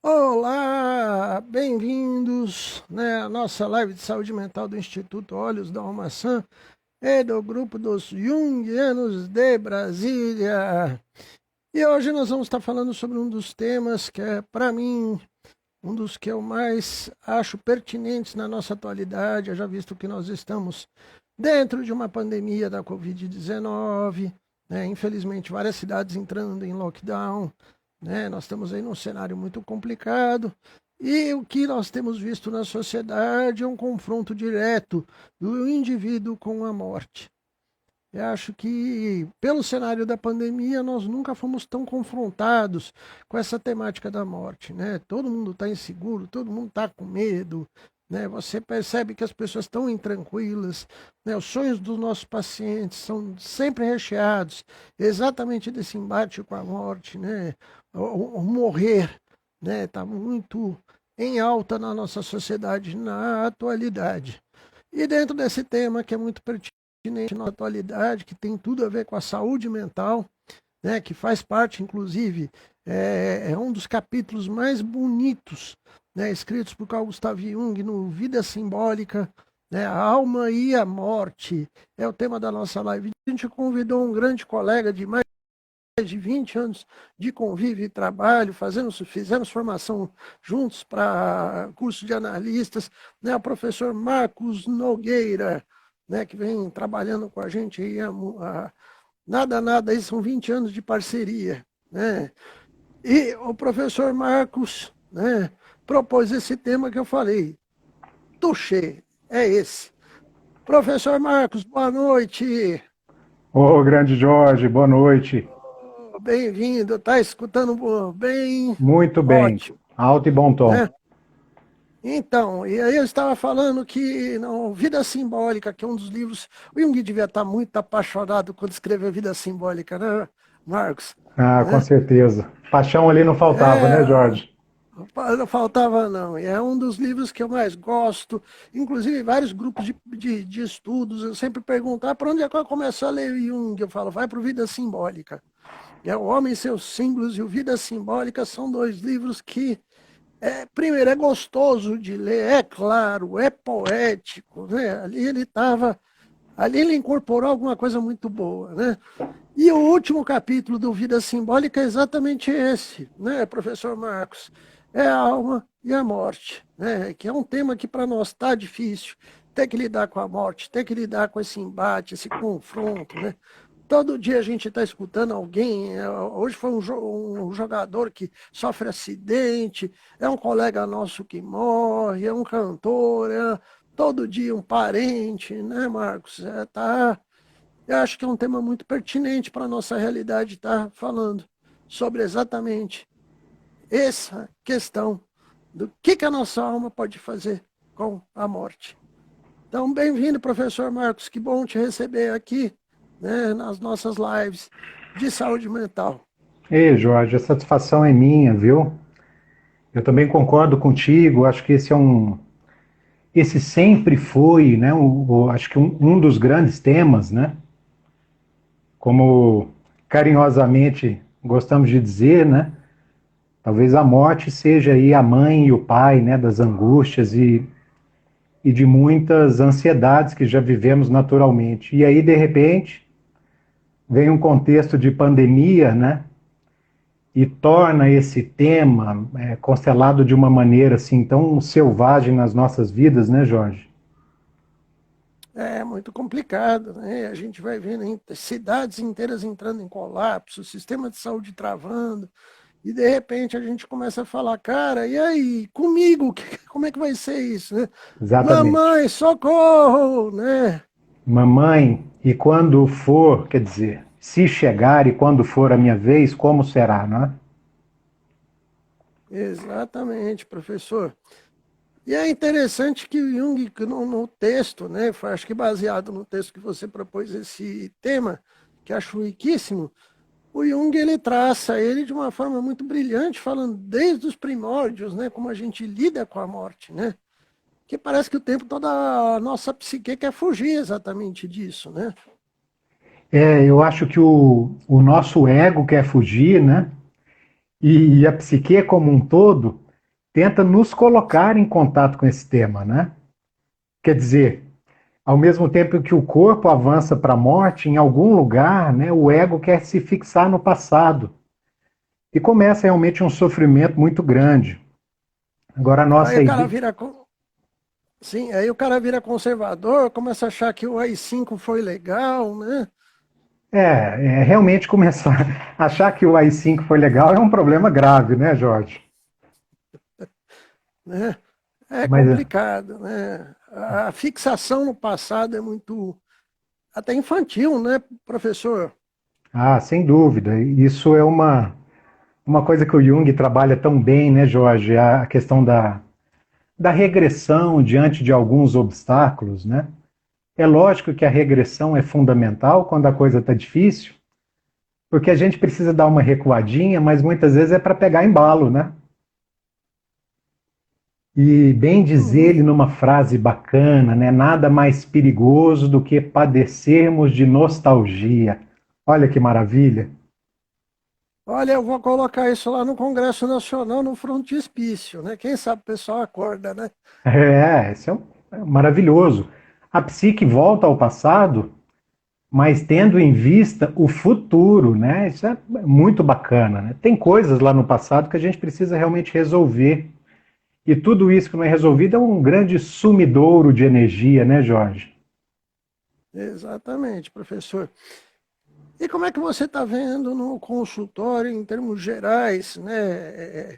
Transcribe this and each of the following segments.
Olá, bem-vindos, à nossa live de saúde mental do Instituto Olhos da Almaçã e do grupo dos Jungianos de Brasília. E hoje nós vamos estar falando sobre um dos temas que é, para mim, um dos que eu mais acho pertinentes na nossa atualidade, já visto que nós estamos dentro de uma pandemia da Covid-19, infelizmente várias cidades entrando em lockdown, nós estamos aí num cenário muito complicado e o que nós temos visto na sociedade é um confronto direto do indivíduo com a morte. Eu acho que, pelo cenário da pandemia, nós nunca fomos tão confrontados com essa temática da morte, né? Todo mundo está inseguro, todo mundo está com medo, né? Você percebe que as pessoas estão intranquilas, né? Os sonhos dos nossos pacientes são sempre recheados exatamente desse embate com a morte, né? O morrer, né? Está muito em alta na nossa sociedade na atualidade. E dentro desse tema que é muito pertinente na atualidade, que tem tudo a ver com a saúde mental, que faz parte, inclusive, é um dos capítulos mais bonitos, escritos por Carl Gustav Jung no Vida Simbólica, a alma e a morte, é o tema da nossa live. A gente convidou um grande colega de mais de 20 anos de convívio e trabalho, fizemos formação juntos para curso de analistas, o professor Marcos Nogueira, que vem trabalhando com a gente aí nada, aí são 20 anos de parceria, né? E o professor Marcos, propôs esse tema que eu falei, touché, é esse. Professor Marcos, boa noite. Ô, grande Jorge, boa noite. Bem-vindo, tá escutando bem? Muito bem, Ótimo, alto e bom tom. né? Então, e aí eu estava falando que não, Vida Simbólica, que é um dos livros, o Jung devia estar muito apaixonado quando escreveu Vida Simbólica, né, Marcos? Ah, com Né? certeza. Paixão ali não faltava, né, É, Jorge? não faltava não, e é um dos livros que eu mais gosto, inclusive vários grupos de estudos, eu sempre pergunto, para onde é que eu começo a ler Jung? Eu falo, vai para o Vida Simbólica. O Homem e Seus Símbolos e o Vida Simbólica são dois livros que primeiro, é gostoso de ler, é claro, é poético, né? Ali ele incorporou alguma coisa muito boa, né? E o último capítulo do Vida Simbólica é exatamente esse, né, professor Marcos? É a alma e a morte, né? Que é um tema que para nós está difícil, ter que lidar com a morte, ter que lidar com esse embate, esse confronto, né? Todo dia a gente está escutando alguém. Hoje foi um jogador que sofre acidente, é um colega nosso que morre, é um cantor, todo dia um parente, né, Marcos? Eu acho que é um tema muito pertinente para a nossa realidade estar falando sobre exatamente essa questão do que a nossa alma pode fazer com a morte. Então, bem-vindo, professor Marcos, que bom te receber aqui, nas nossas lives de saúde mental. Ei, Jorge, a satisfação é minha, viu? Eu também concordo contigo, acho que esse sempre foi, né, acho que um dos grandes temas, né? Como carinhosamente gostamos de dizer, né? Talvez a morte seja aí a mãe e o pai, né, das angústias e de muitas ansiedades que já vivemos naturalmente. E aí, de repente, vem um contexto de pandemia, né? E torna esse tema constelado de uma maneira assim tão selvagem nas nossas vidas, né, Jorge? É muito complicado, né? A gente vai vendo cidades inteiras entrando em colapso, o sistema de saúde travando, e de repente a gente começa a falar, cara, e aí, comigo, como é que vai ser isso, né? Exatamente. Mamãe, socorro, né? Mamãe, e quando for, quer dizer, se chegar e quando for a minha vez, como será, não é? Exatamente, professor. E é interessante que o Jung, que no texto, acho que baseado no texto que você propôs esse tema, que acho riquíssimo, o Jung ele traça ele de uma forma muito brilhante, falando desde os primórdios, como a gente lida com a morte, que parece que o tempo todo a nossa psique quer fugir exatamente disso, né? Eu acho que o nosso ego quer fugir, né? E a psique como um todo tenta nos colocar em contato com esse tema, né? Quer dizer, ao mesmo tempo que o corpo avança para a morte, em algum lugar, né, o ego quer se fixar no passado. E começa realmente um sofrimento muito grande. Agora, a Aí nossa o cara ideia. vira, sim, aí o cara vira conservador, começa a achar que o AI-5 foi legal, né? Realmente começar a achar que o AI-5 foi legal é um problema grave, né, Jorge? Né? É Mas, complicado, né? A fixação no passado é muito até infantil, né, professor? sem dúvida, isso é uma coisa que o Jung trabalha tão bem, né, Jorge? A questão da regressão diante de alguns obstáculos, né? É lógico que a regressão é fundamental quando a coisa está difícil, porque a gente precisa dar uma recuadinha, mas muitas vezes é para pegar embalo, né? E bem diz Uhum. ele numa frase bacana, né? Nada mais perigoso do que padecermos de nostalgia. Olha que maravilha. Olha, eu vou colocar isso lá no Congresso Nacional, no frontispício, né? Quem sabe o pessoal acorda, né? Isso é maravilhoso. A psique volta ao passado, mas tendo em vista o futuro, né? Isso é muito bacana, né? Tem coisas lá no passado que a gente precisa realmente resolver. E tudo isso que não é resolvido é um grande sumidouro de energia, né, Jorge? Exatamente, professor. E como é que você está vendo no consultório, em termos gerais, né?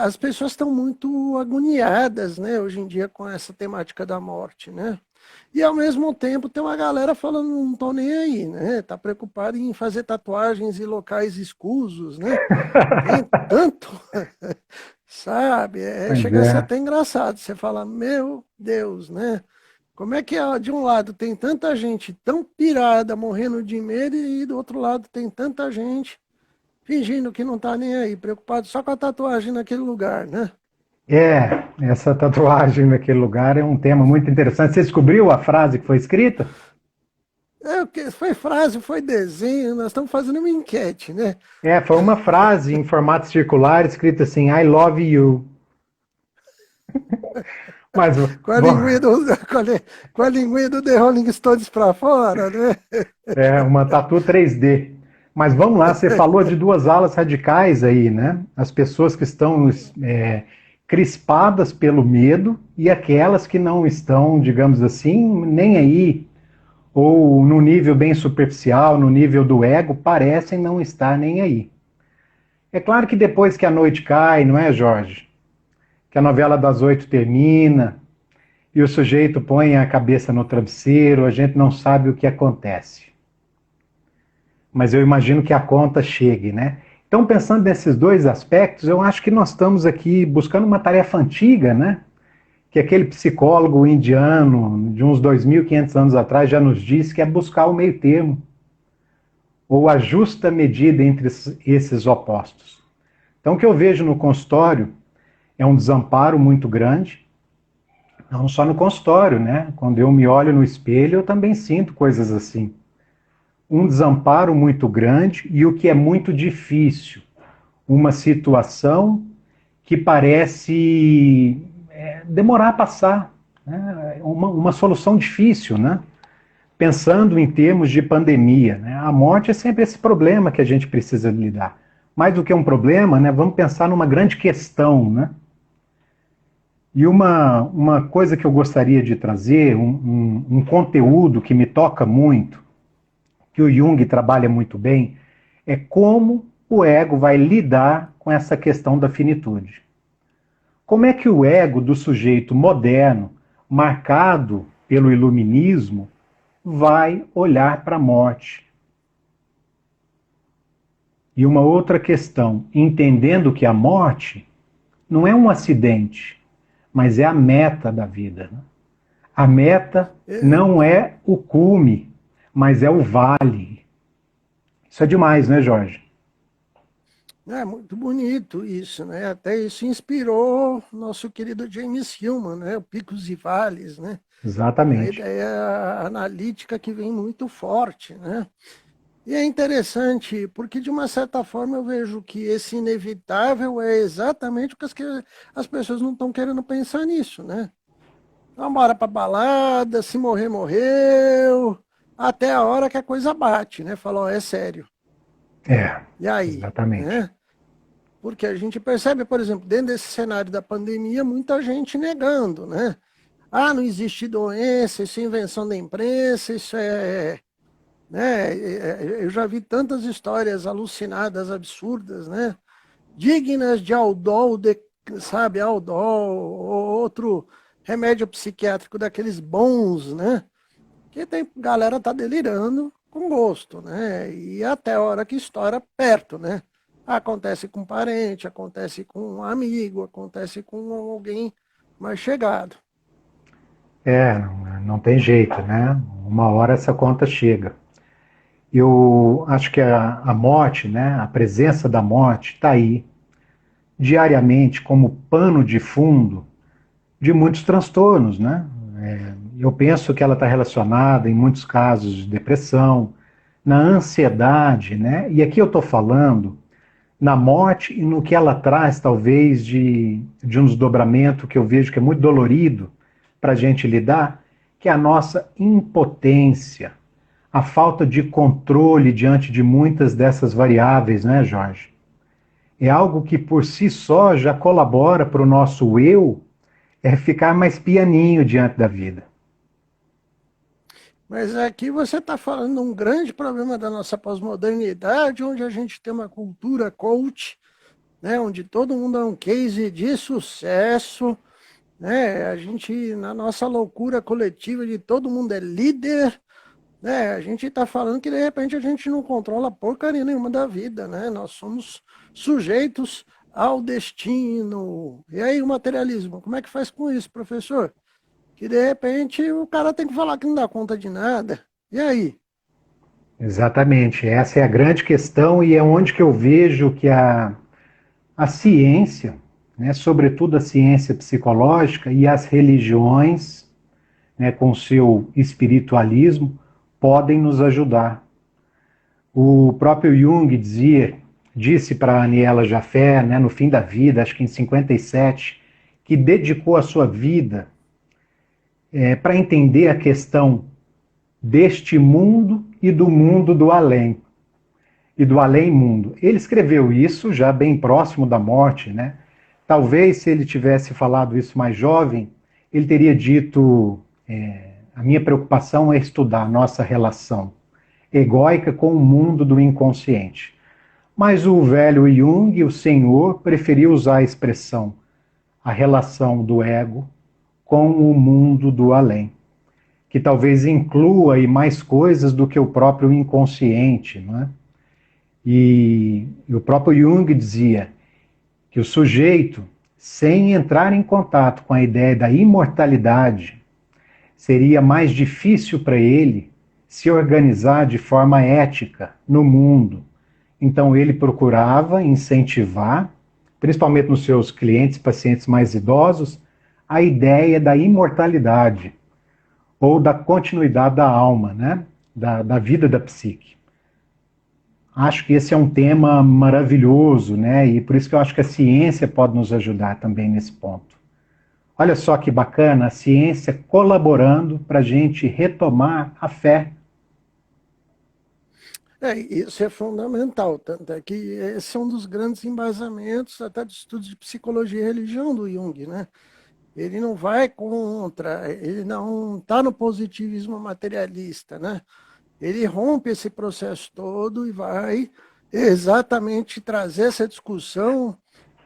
As pessoas estão muito agoniadas, né, hoje em dia com essa temática da morte, né? E ao mesmo tempo tem uma galera falando, não tô nem aí, né? Tá preocupado em fazer tatuagens em locais escusos, né? Tem tanto, sabe? Pois Chega a ser é. até engraçado. Você fala, meu Deus, né? Como é que de um lado tem tanta gente tão pirada, morrendo de medo, e do outro lado tem tanta gente fingindo que não tá nem aí, preocupado só com a tatuagem naquele lugar, né? Essa tatuagem naquele lugar é um tema muito interessante. Você descobriu a frase que foi escrita? É, o que foi frase, foi desenho, nós estamos fazendo uma enquete, né? Foi uma frase em formato circular escrita assim: I love you. Mas Com a linguinha do, com a linguinha do The Rolling Stones para fora, né? é uma tatu 3D. Mas vamos lá, você falou de duas alas radicais aí, né? As pessoas que estão crispadas pelo medo e aquelas que não estão, digamos assim, nem aí, ou no nível bem superficial, no nível do ego, parecem não estar nem aí. É claro que depois que a noite cai, não é, Jorge? Que a novela das 8 termina e o sujeito põe a cabeça no travesseiro, a gente não sabe o que acontece. Mas eu imagino que a conta chegue, né? Então, pensando nesses dois aspectos, eu acho que nós estamos aqui buscando uma tarefa antiga, né? Que aquele psicólogo indiano de uns 2.500 anos atrás já nos disse que é buscar o meio termo, ou a justa medida entre esses opostos. Então, o que eu vejo no consultório é um desamparo muito grande, não só no consultório, né? Quando eu me olho no espelho, eu também sinto coisas assim. Um desamparo muito grande e o que é muito difícil, uma situação que parece demorar a passar, né? Uma solução difícil, né? Pensando em termos de pandemia, né? A morte é sempre esse problema que a gente precisa lidar. Mais do que um problema, né? Vamos pensar numa grande questão, né? E uma coisa que eu gostaria de trazer, um conteúdo que me toca muito, que o Jung trabalha muito bem, é como o ego vai lidar com essa questão da finitude. Como é que o ego do sujeito moderno, marcado pelo iluminismo, vai olhar para a morte? E uma outra questão, entendendo que a morte não é um acidente, mas é a meta da vida. Né? A meta É, não é o cume, mas é o vale. Isso é demais, né, Jorge? é muito bonito isso, né? Até isso inspirou nosso querido James Hillman, né? O Picos e Vales, né? A Exatamente. ideia analítica que vem muito forte, né? E é interessante, porque de uma certa forma eu vejo que esse inevitável é exatamente porque as pessoas não estão querendo pensar nisso, né? Então, bora pra balada, se morrer, morreu, até a hora que a coisa bate, né? Falou, é sério. É, E aí, exatamente. né? Porque a gente percebe, por exemplo, dentro desse cenário da pandemia, muita gente negando, né? Ah, não existe doença, isso é invenção da imprensa, isso é, né? Eu já vi tantas histórias alucinadas, absurdas, né? Dignas de Aldol, sabe, Aldol, ou outro remédio psiquiátrico daqueles bons, né? Que tem galera tá delirando com gosto, né? E até a hora que estoura perto, né? Acontece com um parente, acontece com um amigo, acontece com alguém mais chegado. É, não tem jeito, né? Uma hora essa conta chega. Eu acho que a morte, né, a presença da morte está aí diariamente como pano de fundo de muitos transtornos, né? Eu penso que ela está relacionada em muitos casos de depressão, na ansiedade, né? E aqui eu estou falando na morte e no que ela traz, talvez, de um desdobramento que eu vejo que é muito dolorido para a gente lidar, que é a nossa impotência, a falta de controle diante de muitas dessas variáveis, né, Jorge? É algo que por si só já colabora para o nosso eu ficar mais pianinho diante da vida. Mas aqui você está falando de um grande problema da nossa pós-modernidade, onde a gente tem uma cultura coach, né, onde todo mundo é um case de sucesso, né? A gente, na nossa loucura coletiva de todo mundo é líder, né? A gente está falando que de repente a gente não controla porcaria nenhuma da vida, né? Nós somos sujeitos ao destino. E aí o materialismo, como é que faz com isso, professor? Que de repente o cara tem que falar que não dá conta de nada. E aí? Exatamente, essa é a grande questão e é onde que eu vejo que a ciência, né, sobretudo a ciência psicológica e as religiões, né, com seu espiritualismo, podem nos ajudar. O próprio Jung disse para Aniela Jafé, né, no fim da vida, acho que em 57, que dedicou a sua vida para entender a questão deste mundo e do mundo do além, e do além-mundo. Ele escreveu isso já bem próximo da morte, né? Talvez se ele tivesse falado isso mais jovem, ele teria dito: a minha preocupação é estudar a nossa relação egóica com o mundo do inconsciente. Mas o velho Jung, o senhor, preferiu usar a expressão a relação do ego com o mundo do além, que talvez inclua aí mais coisas do que o próprio inconsciente, não é? E o próprio Jung dizia que o sujeito, sem entrar em contato com a ideia da imortalidade, seria mais difícil para ele se organizar de forma ética no mundo. Então ele procurava incentivar, principalmente nos seus clientes, pacientes mais idosos, a ideia da imortalidade ou da continuidade da alma, né? Da vida da psique. Acho que esse é um tema maravilhoso, né? E por isso que eu acho que a ciência pode nos ajudar também nesse ponto. Olha só que bacana, a ciência colaborando para a gente retomar a fé. Isso é fundamental, tanto é que esse é um dos grandes embasamentos até de estudos de psicologia e religião do Jung, né? Ele não vai contra, ele não está no positivismo materialista, né? Ele rompe esse processo todo e vai exatamente trazer essa discussão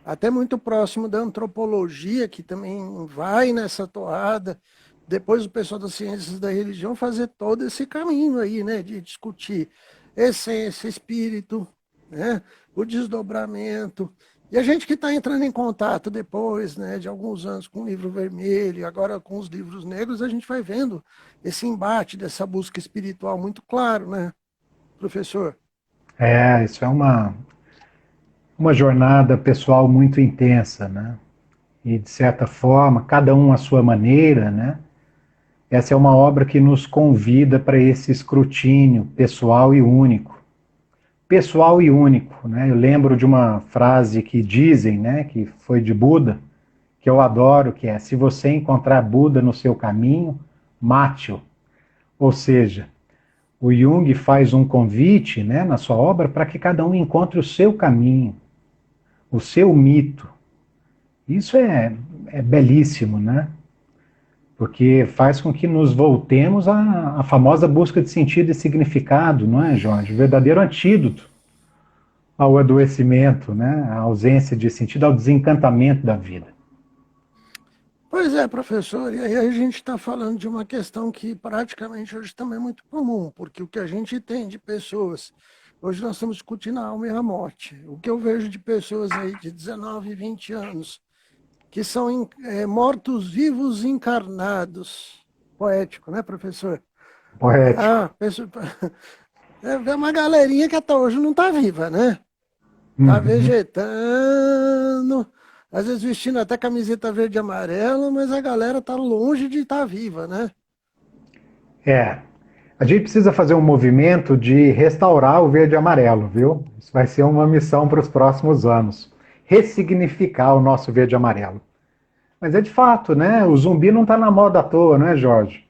até muito próximo da antropologia, que também vai nessa toada. Depois o pessoal das ciências da religião fazer todo esse caminho aí, né, de discutir essência, espírito, né, o desdobramento. E a gente que está entrando em contato depois, né, de alguns anos com o livro vermelho, agora com os livros negros, a gente vai vendo esse embate dessa busca espiritual muito claro, né, professor? Isso é uma jornada pessoal muito intensa, né? E de certa forma, cada um à sua maneira, né? Essa é uma obra que nos convida para esse escrutínio pessoal e único. pessoal e único, né? Eu lembro de uma frase que dizem, né, que foi de Buda, que eu adoro, que é: se você encontrar Buda no seu caminho, mate-o. Ou seja, o Jung faz um convite, né, na sua obra, para que cada um encontre o seu caminho, o seu mito. Isso é belíssimo, né? Porque faz com que nos voltemos à famosa busca de sentido e significado, não é, Jorge? O verdadeiro antídoto ao adoecimento, né? À ausência de sentido, ao desencantamento da vida. Pois é, professor, e aí a gente está falando de uma questão que praticamente hoje também é muito comum, porque o que a gente tem de pessoas, hoje nós estamos discutindo a alma e a morte. O que eu vejo de pessoas aí de 19, 20 anos, que são mortos-vivos encarnados. Poético, né, professor? Poético. Ah, pessoa, é uma galerinha que até hoje não está viva, né? Tá Uhum. vegetando, às vezes vestindo até camiseta verde e amarela, mas a galera tá longe de estar viva, né? É. A gente precisa fazer um movimento de restaurar o verde e amarelo, viu? Isso vai ser uma missão para os próximos anos. Ressignificar o nosso verde e amarelo. Mas é de fato, né? O zumbi não está na moda à toa, não é, Jorge?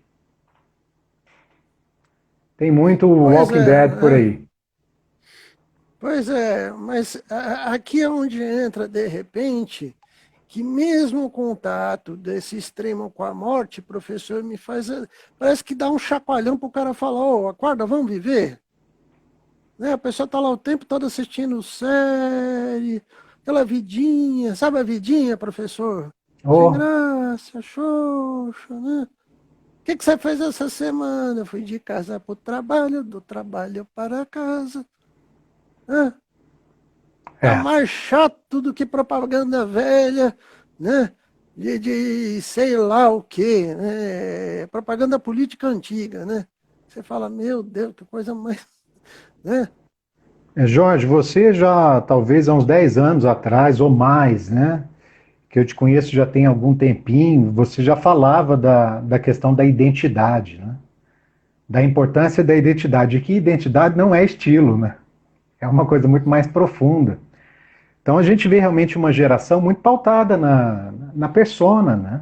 Tem muito Pois Walking é, Dead por né? aí. Pois é, mas aqui é onde entra, de repente, que mesmo o contato desse extremo com a morte, professor, me faz. Parece que dá um chacoalhão pro cara falar: ô, acorda, vamos viver. Né? A pessoa tá lá o tempo todo assistindo série, aquela vidinha, sabe a vidinha, professor? Sem Oh, graça, xoxa, né? O que você fez essa semana? Eu fui de casa para o trabalho, do trabalho para casa. Né? Tá é. mais chato do que propaganda velha, né? De sei lá o quê, né? Propaganda política antiga, né? Você fala, meu Deus, que coisa mais, né? Jorge, você já, talvez há uns 10 anos atrás, ou mais, né? Que eu te conheço já tem algum tempinho, você já falava da questão da identidade, né? Da importância da identidade, que identidade não é estilo, né? É uma coisa muito mais profunda. Então a gente vê realmente uma geração muito pautada na persona, né?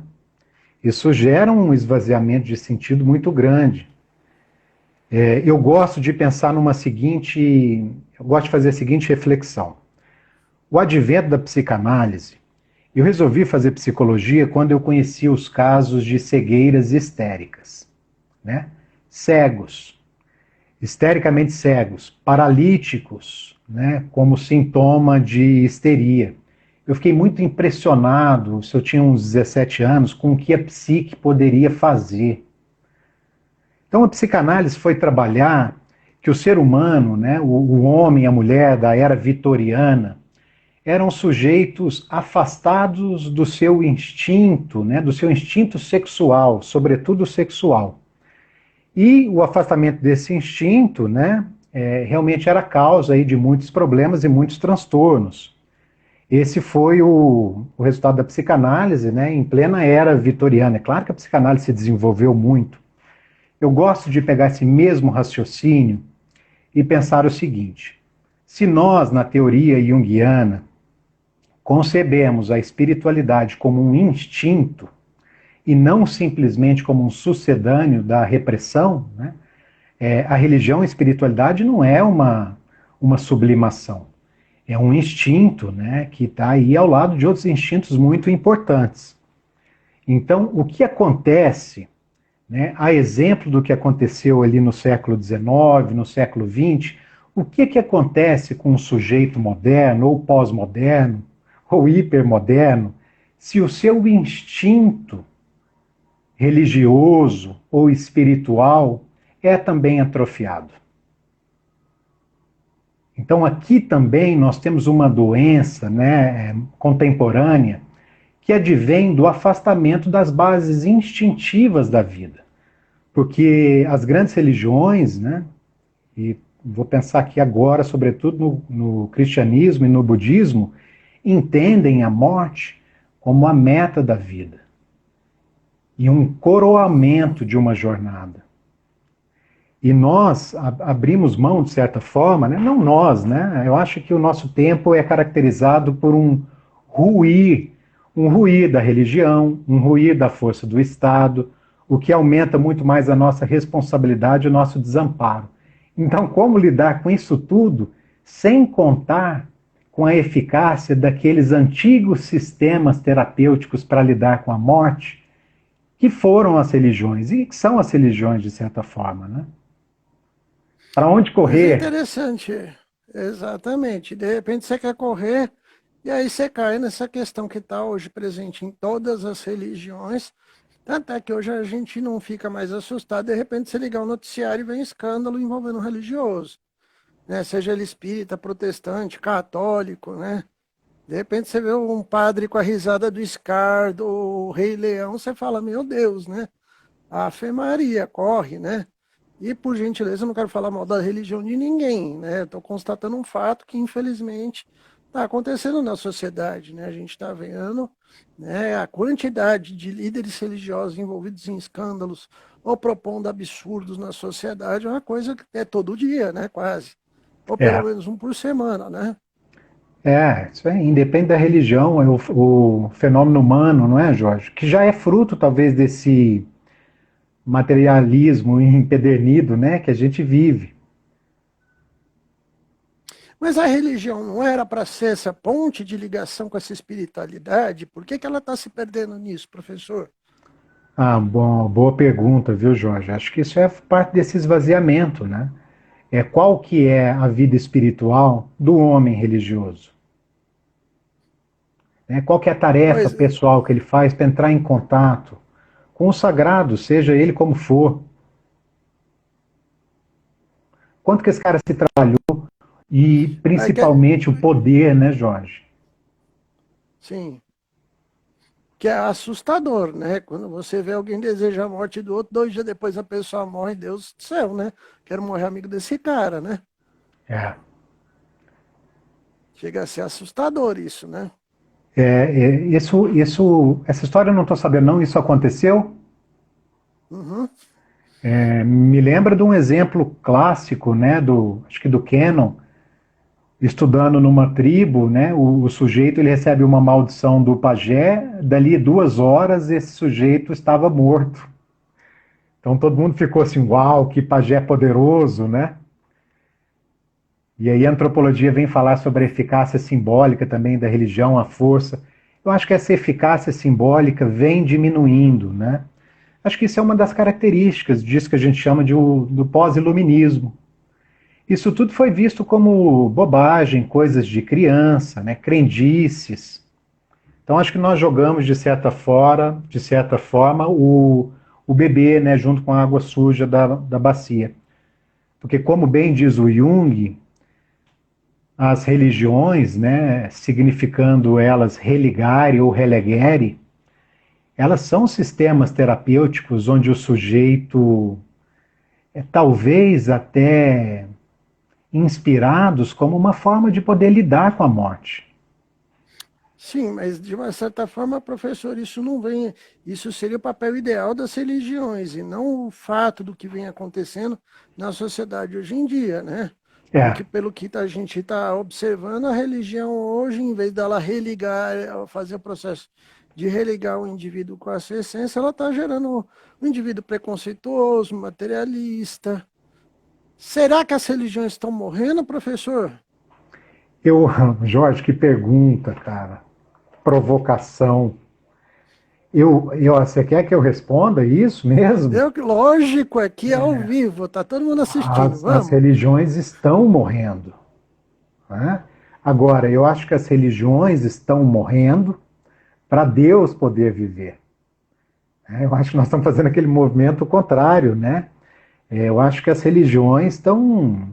Isso gera um esvaziamento de sentido muito grande. Eu gosto de pensar eu gosto de fazer a seguinte reflexão. O advento da psicanálise, eu resolvi fazer psicologia quando eu conheci os casos de cegueiras histéricas, né? Cegos, histericamente cegos, paralíticos, né, como sintoma de histeria. Eu fiquei muito impressionado, se eu tinha uns 17 anos, com o que a psique poderia fazer. Então a psicanálise foi trabalhar que o ser humano, né, o homem e a mulher da era vitoriana, eram sujeitos afastados do seu instinto, né, do seu instinto sexual, sobretudo sexual. E o afastamento desse instinto, né, realmente era causa aí de muitos problemas e muitos transtornos. Esse foi o resultado da psicanálise, né, em plena era vitoriana. É claro que a psicanálise se desenvolveu muito. Eu gosto de pegar esse mesmo raciocínio e pensar o seguinte: se nós, na teoria junguiana, concebemos a espiritualidade como um instinto e não simplesmente como um sucedâneo da repressão, né, a religião e a espiritualidade não é uma sublimação. É um instinto, né, que está aí ao lado de outros instintos muito importantes. Então, o que acontece, né, a exemplo do que aconteceu ali no século XIX, no século XX, o que acontece com um sujeito moderno, ou pós-moderno, ou hipermoderno, se o seu instinto religioso ou espiritual é também atrofiado? Então, aqui também nós temos uma doença, né, contemporânea que advém do afastamento das bases instintivas da vida. Porque as grandes religiões, né, e vou pensar aqui agora, sobretudo no cristianismo e no budismo, entendem a morte como a meta da vida e um coroamento de uma jornada. E nós abrimos mão, de certa forma, né? Não nós, né? Eu acho que o nosso tempo é caracterizado por ruir, um ruir da religião, um ruir da força do Estado, o que aumenta muito mais a nossa responsabilidade e o nosso desamparo. Então, como lidar com isso tudo sem contar com a eficácia daqueles antigos sistemas terapêuticos para lidar com a morte, que foram as religiões, e que são as religiões, de certa forma, né? Para onde Mas é correr? interessante, exatamente. De repente você quer correr, e aí você cai nessa questão que está hoje presente em todas as religiões. Tanto é que hoje a gente não fica mais assustado, de repente você ligar o noticiário e vem escândalo envolvendo um religioso, né? Seja ele espírita, protestante, católico, né? De repente você vê um padre com a risada do Scar, do Rei Leão, você fala, meu Deus, né? Ave Maria, corre, né? E por gentileza, eu não quero falar mal da religião de ninguém, né? Estou constatando um fato que infelizmente está acontecendo na sociedade, né? A gente está vendo, né, a quantidade de líderes religiosos envolvidos em escândalos ou propondo absurdos na sociedade é uma coisa que é todo dia, né? Quase. Ou pelo É, menos um por semana, né? isso aí, independe da religião, é o fenômeno humano, não é, Jorge? Que já é fruto, talvez, desse materialismo empedernido, né, que a gente vive. Mas a religião não era para ser essa ponte de ligação com essa espiritualidade? Por que que ela está se perdendo nisso, professor? Ah, bom, boa pergunta, viu, Jorge? Acho que isso é parte desse esvaziamento, né? Qual que é a vida espiritual do homem religioso? Né? Qual que é a tarefa Pois, pessoal que ele faz para entrar em contato com o sagrado, seja ele como for? Quanto que esse cara se trabalhou e aí que, principalmente o poder, né, Jorge? sim, que é assustador, né? Quando você vê alguém desejar a morte do outro, 2 dias depois a pessoa morre, Deus do céu, né? Quero morrer amigo desse cara, né? É. Chega a ser assustador isso, né? Essa história eu não estou sabendo, não. Isso aconteceu? Uhum. Me lembra de um exemplo clássico, né, acho que do Cannon, estudando numa tribo, né, o sujeito ele recebe uma maldição do pajé, dali 2 horas esse sujeito estava morto. Então todo mundo ficou assim, uau, que pajé poderoso, né? E aí a antropologia vem falar sobre a eficácia simbólica também da religião, a força. Eu acho que essa eficácia simbólica vem diminuindo, né? Acho que isso é uma das características disso que a gente chama do pós-iluminismo. Isso tudo foi visto como bobagem, coisas de criança, né, crendices. Então acho que nós jogamos de certa forma, o bebê, né, junto com a água suja da bacia. Porque como bem diz o Jung, as religiões, né, significando elas religare ou relegere, elas são sistemas terapêuticos onde o sujeito talvez até inspirados como uma forma de poder lidar com a morte. Sim, mas de uma certa forma, professor, isso não vem, isso seria o papel ideal das religiões e não o fato do que vem acontecendo na sociedade hoje em dia, né? É, Porque pelo que a gente está observando, a religião hoje, em vez dela religar, fazer o processo de religar o indivíduo com a sua essência, ela está gerando um indivíduo preconceituoso, materialista. Será que as religiões estão morrendo, professor? eu, Jorge, que pergunta, cara. Provocação. Você quer que eu responda isso mesmo? Lógico, aqui é ao vivo, tá todo mundo assistindo, As vamos. religiões estão morrendo. Né? Agora, eu acho que as religiões estão morrendo para Deus poder viver. Eu acho que nós estamos fazendo aquele movimento contrário, né? Eu acho que as religiões estão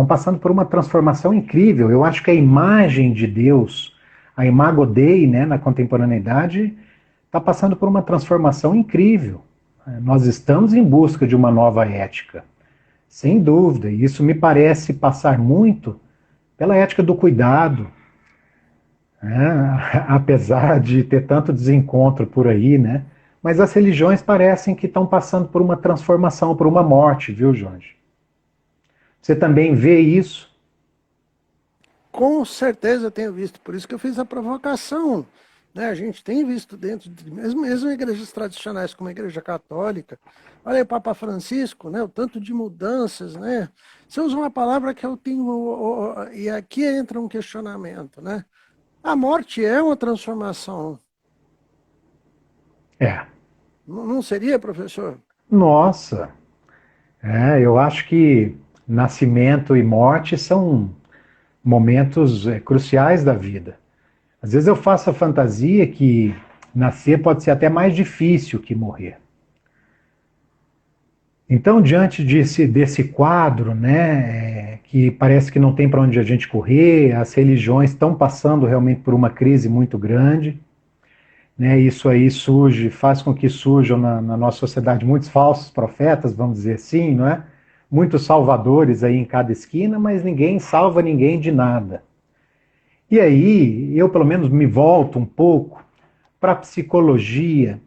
passando por uma transformação incrível. Eu acho que a imagem de Deus, a imago Dei, né, na contemporaneidade, está passando por uma transformação incrível. Nós estamos em busca de uma nova ética, sem dúvida. E isso me parece passar muito pela ética do cuidado, né? Apesar de ter tanto desencontro por aí, né? Mas as religiões parecem que estão passando por uma transformação, por uma morte, viu, Jorge? Você também vê isso? Com certeza eu tenho visto, por isso que eu fiz a provocação. Né? A gente tem visto dentro, mesmo igrejas tradicionais como a Igreja Católica, olha aí o Papa Francisco, né? O tanto de mudanças, né? Você usa uma palavra que eu tenho, e aqui entra um questionamento, né? A morte é uma transformação, É. não seria, professor? Nossa, eu acho que nascimento e morte são momentos cruciais da vida. Às vezes eu faço a fantasia que nascer pode ser até mais difícil que morrer. Então, diante desse quadro, né, que parece que não tem para onde a gente correr, as religiões estão passando realmente por uma crise muito grande, né, isso aí faz com que surjam na nossa sociedade muitos falsos profetas, vamos dizer assim, não é? Muitos salvadores aí em cada esquina, mas ninguém salva ninguém de nada. E aí, eu pelo menos me volto um pouco para a psicologia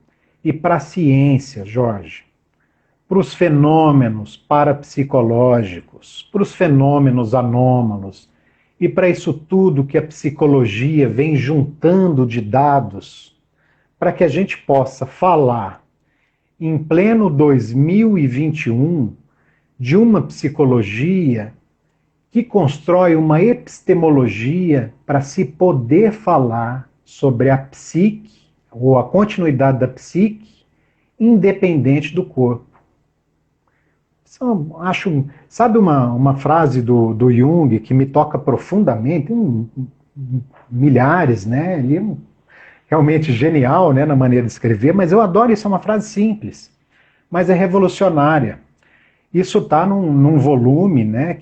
e para a ciência, Jorge, para os fenômenos parapsicológicos, para os fenômenos anômalos e para isso tudo que a psicologia vem juntando de dados para que a gente possa falar em pleno 2021 de uma psicologia que constrói uma epistemologia para se poder falar sobre a psique ou a continuidade da psique independente do corpo. Acho, sabe uma frase do Jung que me toca profundamente, milhares, né? Ele é realmente genial, né, na maneira de escrever, mas eu adoro isso, é uma frase simples, mas é revolucionária. Isso está num volume, né,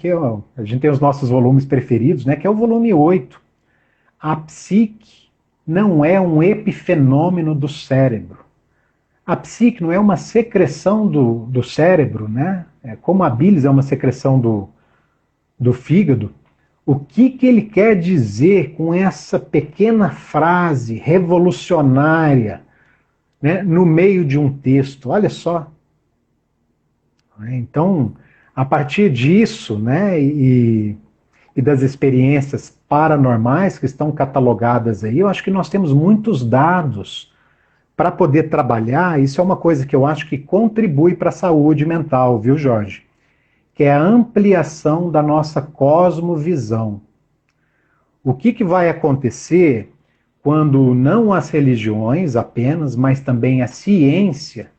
a gente tem os nossos volumes preferidos, né, que é o volume 8. A psique não é um epifenômeno do cérebro. A psique não é uma secreção do cérebro, né? Como a bilis é uma secreção do fígado. O que ele quer dizer com essa pequena frase revolucionária, né, no meio de um texto? Olha só. Então, a partir disso, né, e das experiências paranormais que estão catalogadas aí, eu acho que nós temos muitos dados para poder trabalhar. Isso é uma coisa que eu acho que contribui para a saúde mental, viu, Jorge? Que é a ampliação da nossa cosmovisão. O que vai acontecer quando não as religiões apenas, mas também a ciência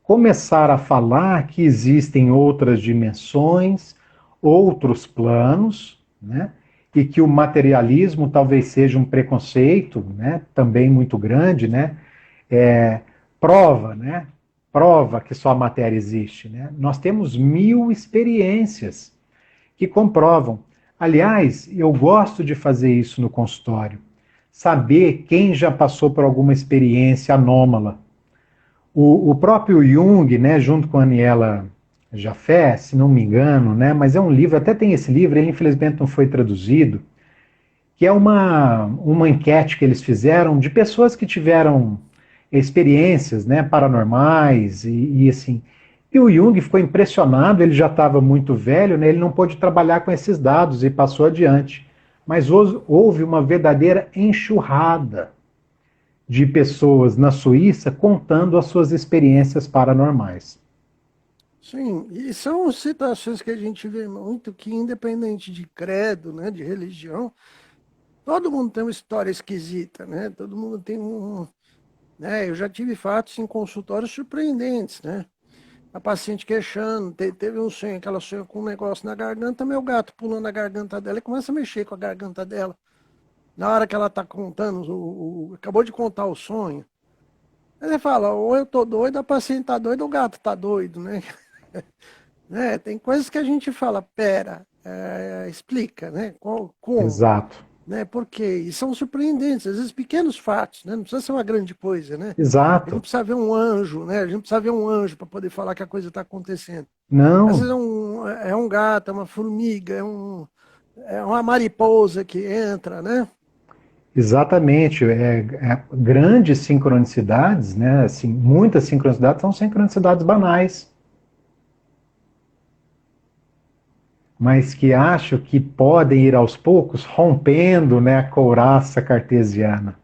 começar a falar que existem outras dimensões, outros planos, né? E que o materialismo talvez seja um preconceito, né? Também muito grande, né? É, prova, né? Prova que só a matéria existe, né? Nós temos 1000 experiências que comprovam. Aliás, eu gosto de fazer isso no consultório. Saber quem já passou por alguma experiência anômala. O próprio Jung, né, junto com a Aniela Jafé, se não me engano, né, mas é um livro, até tem esse livro, ele infelizmente não foi traduzido, que é uma enquete que eles fizeram de pessoas que tiveram experiências, né, paranormais e assim. E o Jung ficou impressionado, ele já estava muito velho, né, ele não pôde trabalhar com esses dados e passou adiante. Mas houve uma verdadeira enxurrada de pessoas na Suíça contando as suas experiências paranormais. Sim, e são situações que a gente vê muito que, independente de credo, né, de religião, todo mundo tem uma história esquisita, né? Todo mundo tem né? Eu já tive fatos em consultórios surpreendentes, né? A paciente queixando, teve um sonho, que ela sonhou com um negócio na garganta, meu gato pulando na garganta dela e começa a mexer com a garganta dela. Na hora que ela está contando, acabou de contar o sonho, aí ele fala, ou eu tô doido, a paciente tá doida, ou o gato tá doido, né? Né? Tem coisas que a gente fala, pera, explica, né? Como? Exato, Né? Por quê? E são surpreendentes, às vezes pequenos fatos, né? Não precisa ser uma grande coisa, né? A gente exato. precisa ver um anjo, né? A gente precisa ver um anjo para poder falar que a coisa está acontecendo. Às vezes Não, é um gato, é uma formiga, é uma mariposa que entra, né? Exatamente, grandes sincronicidades, né? Assim, muitas sincronicidades são sincronicidades banais, mas que acho que podem ir aos poucos rompendo, né, a couraça cartesiana.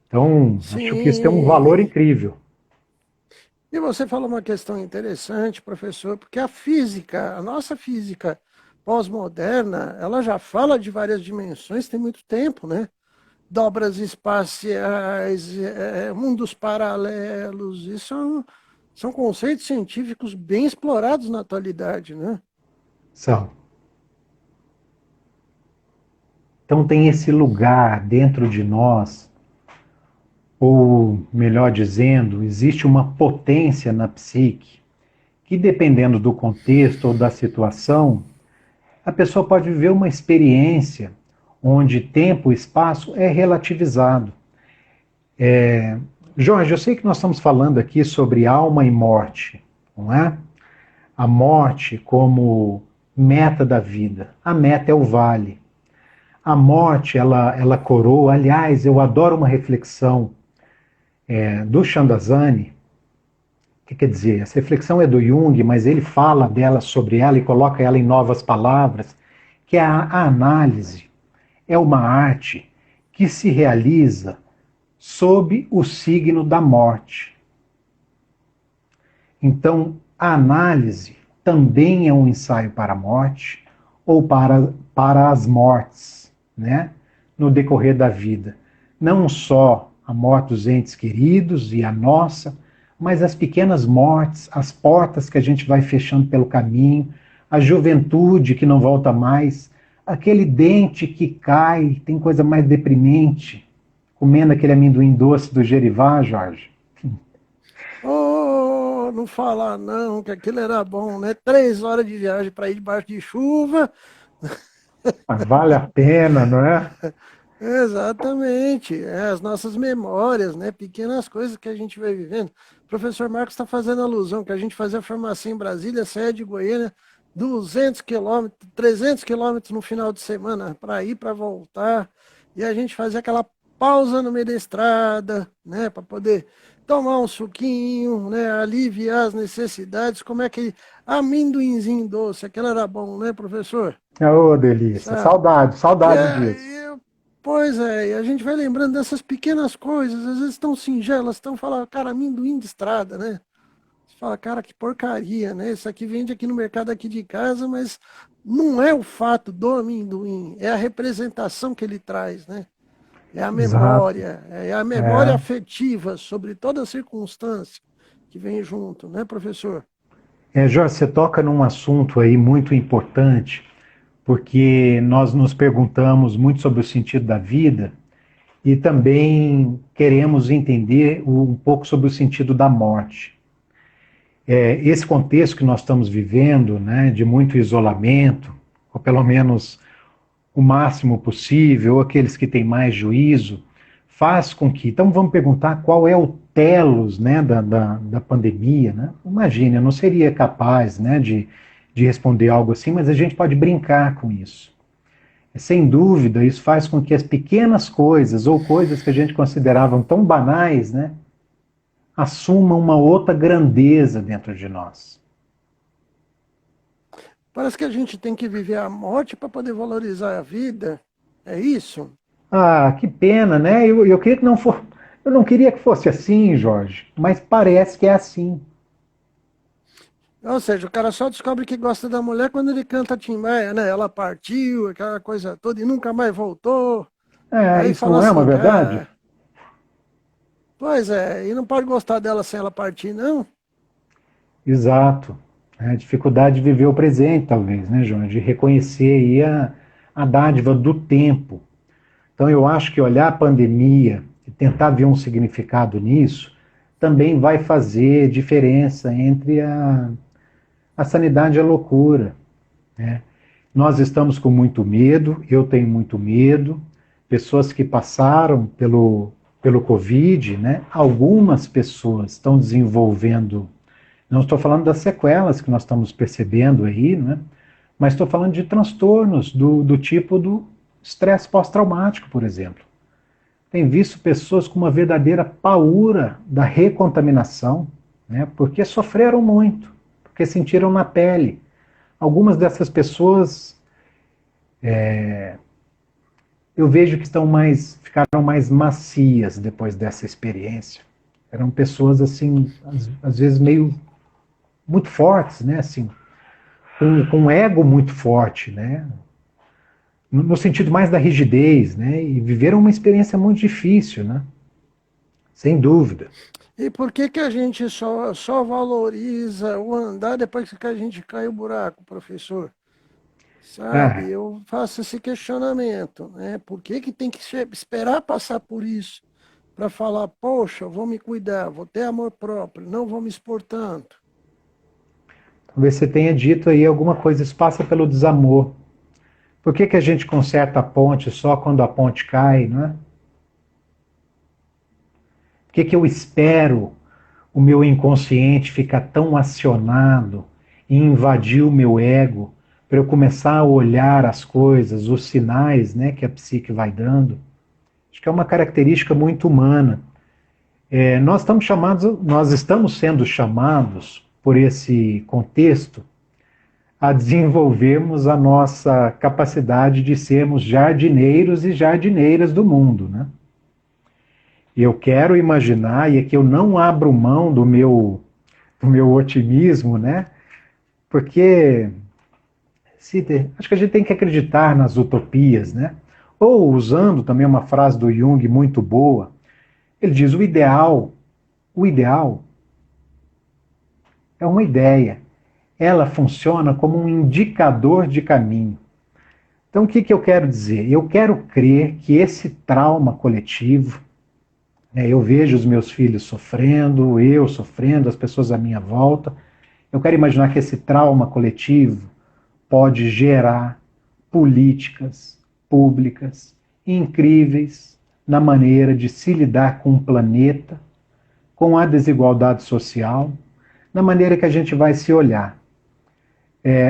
Então, acho que isso tem um valor Sim. incrível. E você falou uma questão interessante, professor, porque a física, a nossa física pós-moderna, ela já fala de várias dimensões tem muito tempo, né? Dobras espaciais, mundos paralelos, isso são conceitos científicos bem explorados na atualidade, né? São. Então tem esse lugar dentro de nós, ou melhor dizendo, existe uma potência na psique que, dependendo do contexto ou da situação, a pessoa pode viver uma experiência onde tempo e espaço é relativizado. Jorge, eu sei que nós estamos falando aqui sobre alma e morte, não é? A morte como meta da vida. A meta é o vale. A morte, ela coroa. Aliás, eu adoro uma reflexão do Chandazani, que quer dizer, essa reflexão é do Jung, mas ele fala dela, sobre ela, e coloca ela em novas palavras, que é a análise é uma arte que se realiza sob o signo da morte. Então, a análise também é um ensaio para a morte ou para as mortes, né? No decorrer da vida. Não só a morte dos entes queridos e a nossa, mas as pequenas mortes, as portas que a gente vai fechando pelo caminho, a juventude que não volta mais, aquele dente que cai, tem coisa mais deprimente, comendo aquele amendoim doce do Gerivá, Jorge. Oh, não fala não, que aquilo era bom, né? 3 horas de viagem para ir debaixo de chuva. Mas vale a pena, não é? Exatamente, as nossas memórias, né? Pequenas coisas que a gente vai vivendo. O professor Marcos está fazendo alusão que a gente fazia formação em Brasília, saia de Goiânia, 200 quilômetros, 300 quilômetros no final de semana, para ir, para voltar, e a gente fazia aquela pausa no meio da estrada, né? Para poder tomar um suquinho, né? Aliviar as necessidades. Como é que amendoinzinho doce, aquele era bom, né, professor? Ô, delícia. Sabe? Saudade, E, saudade disso. pois é, e a gente vai lembrando dessas pequenas coisas, às vezes tão singelas, tão falando, cara, amendoim de estrada, né? Você fala, cara, que porcaria, né? Isso aqui vende aqui no mercado aqui de casa, mas não é o fato do amendoim, é a representação que ele traz, né? Exato. É a memória É, afetiva sobre toda a circunstância que vem junto, né, professor? Jorge, você toca num assunto aí muito importante, porque nós nos perguntamos muito sobre o sentido da vida e também queremos entender um pouco sobre o sentido da morte. Esse contexto que nós estamos vivendo, né, de muito isolamento, ou pelo menos o máximo possível, ou aqueles que têm mais juízo, faz com que. Então vamos perguntar qual é o telos, né, da pandemia. Né? Imagine, eu não seria capaz, né, de responder algo assim, mas a gente pode brincar com isso. Sem dúvida, isso faz com que as pequenas coisas, ou coisas que a gente considerava tão banais, né, assumam uma outra grandeza dentro de nós. Parece que a gente tem que viver a morte para poder valorizar a vida, é isso? Ah, que pena, né? Eu queria que não for, eu não queria que fosse assim, Jorge, mas parece que é assim. Ou seja, o cara só descobre que gosta da mulher quando ele canta Tim Maia, né? Ela partiu, aquela coisa toda, e nunca mais voltou. Aí Isso fala não é uma assim, verdade? cara, pois é, e não pode gostar dela sem ela partir, não? Exato. É a dificuldade de viver o presente, talvez, né, João? De reconhecer aí a dádiva do tempo. Então, eu acho que olhar a pandemia e tentar ver um significado nisso também vai fazer diferença entre a sanidade e a loucura. Né? Nós estamos com muito medo, eu tenho muito medo. Pessoas que passaram pelo Covid, né? Algumas pessoas estão desenvolvendo. Não estou falando das sequelas que nós estamos percebendo aí, né? Mas estou falando de transtornos do tipo do estresse pós-traumático, por exemplo. tem visto pessoas com uma verdadeira paura da recontaminação, né, porque sofreram muito, porque sentiram na pele. Algumas dessas pessoas eu vejo que ficaram mais macias depois dessa experiência. Eram pessoas assim, às vezes meio muito fortes, né, assim, com um ego muito forte, né, no sentido mais da rigidez, né, e viveram uma experiência muito difícil, né, sem dúvida. E por que que a gente só valoriza o andar depois que a gente cai o buraco, professor? Sabe, Ah, eu faço esse questionamento, né? Por que que tem que esperar passar por isso para falar, poxa, vou me cuidar, vou ter amor próprio, não vou me expor tanto? talvez você tenha dito aí alguma coisa, isso passa pelo desamor. Por que que a gente conserta a ponte só quando a ponte cai, não é? Por que que eu espero o meu inconsciente ficar tão acionado e invadir o meu ego para eu começar a olhar as coisas, os sinais, né, que a psique vai dando? Acho que é uma característica muito humana. Nós estamos sendo chamados por esse contexto a desenvolvermos a nossa capacidade de sermos jardineiros e jardineiras do mundo, né? E eu quero imaginar, e aqui eu não abro mão do meu otimismo, né? Porque acho que a gente tem que acreditar nas utopias, né? Ou usando também uma frase do Jung muito boa, ele diz: o ideal é uma ideia. Ela funciona como um indicador de caminho. Então, o que eu quero dizer? Eu quero crer que esse trauma coletivo, né, eu vejo os meus filhos sofrendo, eu sofrendo, as pessoas à minha volta. Eu quero imaginar que esse trauma coletivo pode gerar políticas públicas incríveis na maneira de se lidar com o planeta, com a desigualdade social, na maneira que a gente vai se olhar.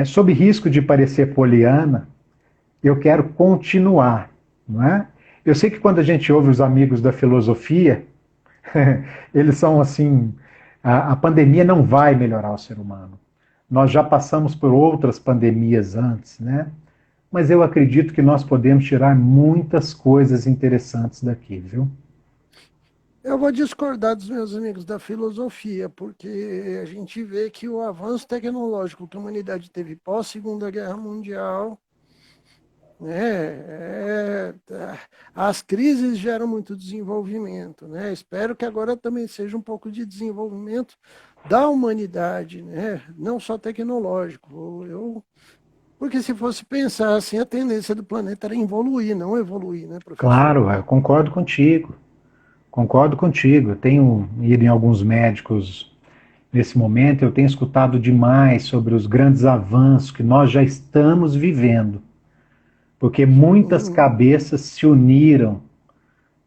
Sob risco de parecer poliana, eu quero continuar, não é? Eu sei que quando a gente ouve os amigos da filosofia, eles são assim, a pandemia não vai melhorar o ser humano. Nós já passamos por outras pandemias antes, né? Mas eu acredito que nós podemos tirar muitas coisas interessantes daqui, viu? Eu vou discordar dos meus amigos da filosofia, porque a gente vê que o avanço tecnológico que a humanidade teve pós-Segunda Guerra Mundial, as crises geram muito desenvolvimento, né? Espero que agora também seja um pouco de desenvolvimento da humanidade, né? Não só tecnológico. Porque se fosse pensar assim, a tendência do planeta era evoluir, não evoluir, né, professor? Claro, eu concordo contigo. Concordo contigo. Eu tenho ido em alguns médicos nesse momento, eu tenho escutado demais sobre os grandes avanços que nós já estamos vivendo, porque muitas Uhum. cabeças se uniram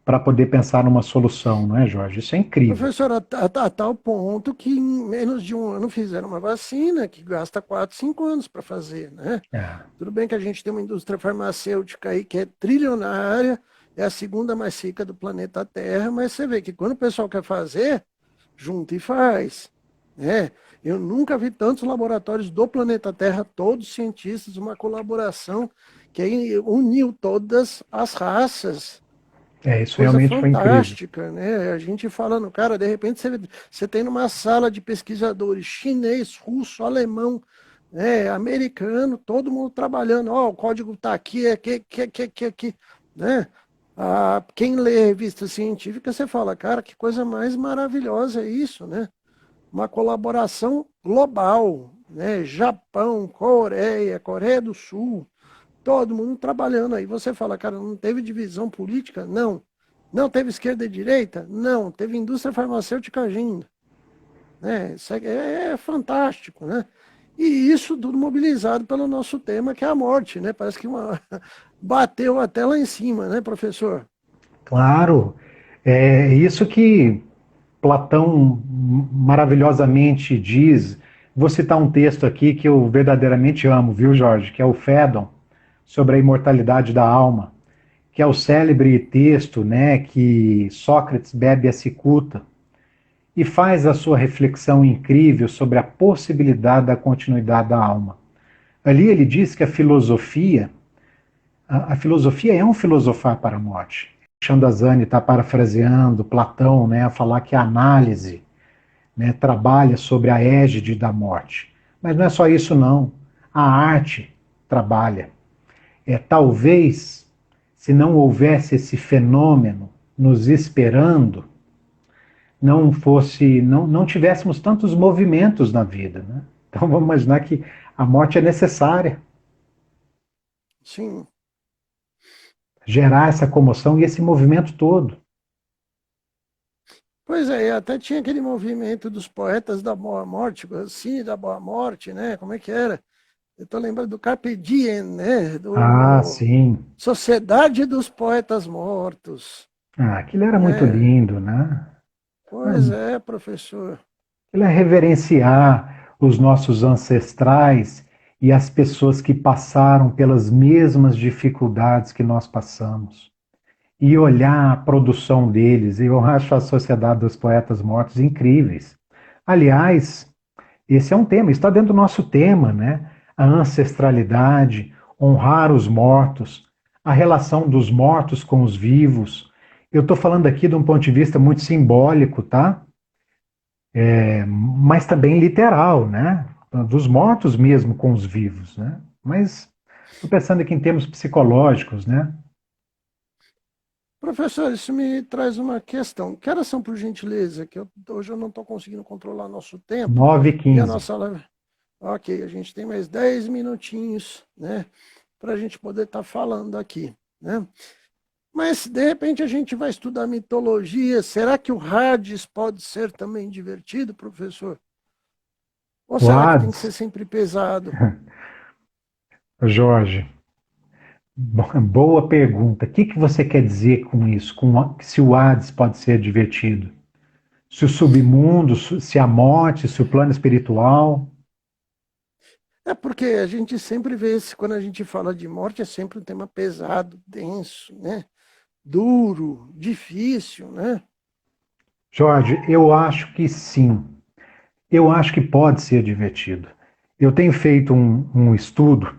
para poder pensar numa solução, não é, Jorge? Isso é incrível. Professor, a tal ponto que em menos de um ano fizeram uma vacina que gasta 4, 5 anos para fazer, né? É, Tudo bem que a gente tem uma indústria farmacêutica aí que é trilionária, é a segunda mais rica do planeta Terra, mas você vê que quando o pessoal quer fazer, junta e faz, né? Eu nunca vi tantos laboratórios do planeta Terra, todos cientistas, uma colaboração que aí uniu todas as raças. isso Coisa realmente foi incrível. fantástica, né? A gente falando, cara, de repente você tem numa sala de pesquisadores chinês, russo, alemão, né, americano, todo mundo trabalhando. Ó, o código está aqui, aqui, né? Quem lê revista científica, você fala, cara, que coisa mais maravilhosa é isso, né? Uma colaboração global, né? Japão, Coreia, Coreia do Sul, todo mundo trabalhando aí. Você fala, cara, não teve divisão política? Não. Não teve esquerda e direita? Não. Teve indústria farmacêutica agindo. Né? Isso é fantástico, né? E isso tudo mobilizado pelo nosso tema, que é a morte, né? Parece que bateu até lá em cima, né, professor? Claro, é isso que Platão maravilhosamente diz. Vou citar um texto aqui que eu verdadeiramente amo, viu, Jorge? Que é o Fédon, sobre a imortalidade da alma, que é o célebre texto, né, que Sócrates bebe a cicuta e faz a sua reflexão incrível sobre a possibilidade da continuidade da alma. Ali ele diz que a filosofia é um filosofar para a morte. Chandazani está parafraseando Platão, né, a falar que a análise, né, trabalha sobre a égide da morte. Mas não é só isso, não. A arte trabalha. Talvez, se não houvesse esse fenômeno nos esperando, não tivéssemos tantos movimentos na vida, né? Então vamos imaginar que a morte é necessária, Sim. gerar essa comoção e esse movimento todo. Pois é, e até tinha aquele movimento dos poetas da Boa Morte, assim, da Boa Morte, né? Como é que era? Eu estou lembrando do Carpe Diem, né? Ah, Do sim. Sociedade dos Poetas Mortos, Aquilo era muito né? lindo, né? Pois é, professor. Aquilo é reverenciar os nossos ancestrais e as pessoas que passaram pelas mesmas dificuldades que nós passamos. E olhar a produção deles, eu acho a Sociedade dos Poetas Mortos incríveis. Aliás, esse é um tema, está dentro do nosso tema, né? A ancestralidade, honrar os mortos, a relação dos mortos com os vivos. Eu estou falando aqui de um ponto de vista muito simbólico, tá? Mas também literal, né? Dos mortos mesmo com os vivos, né? Mas estou pensando aqui em termos psicológicos, né? Professor, isso me traz uma questão. Que horas são, por gentileza? Hoje eu não estou conseguindo controlar nosso tempo 9 e e a 15. nossa live. Ok, a gente tem mais 10 minutinhos, né? Para a gente poder estar falando aqui, né? Mas, de repente, a gente vai estudar mitologia. Será que o Hades pode ser também divertido, professor? Ou O será que tem que Hades, ser sempre pesado? Jorge, boa pergunta. O que você quer dizer com isso? Se o Hades pode ser divertido? Se o submundo, se a morte, se o plano espiritual? É porque a gente sempre vê, quando a gente fala de morte, é sempre um tema pesado, denso, né? Duro, difícil, né? Jorge, eu acho que sim. Eu acho que pode ser divertido. Eu tenho feito um estudo.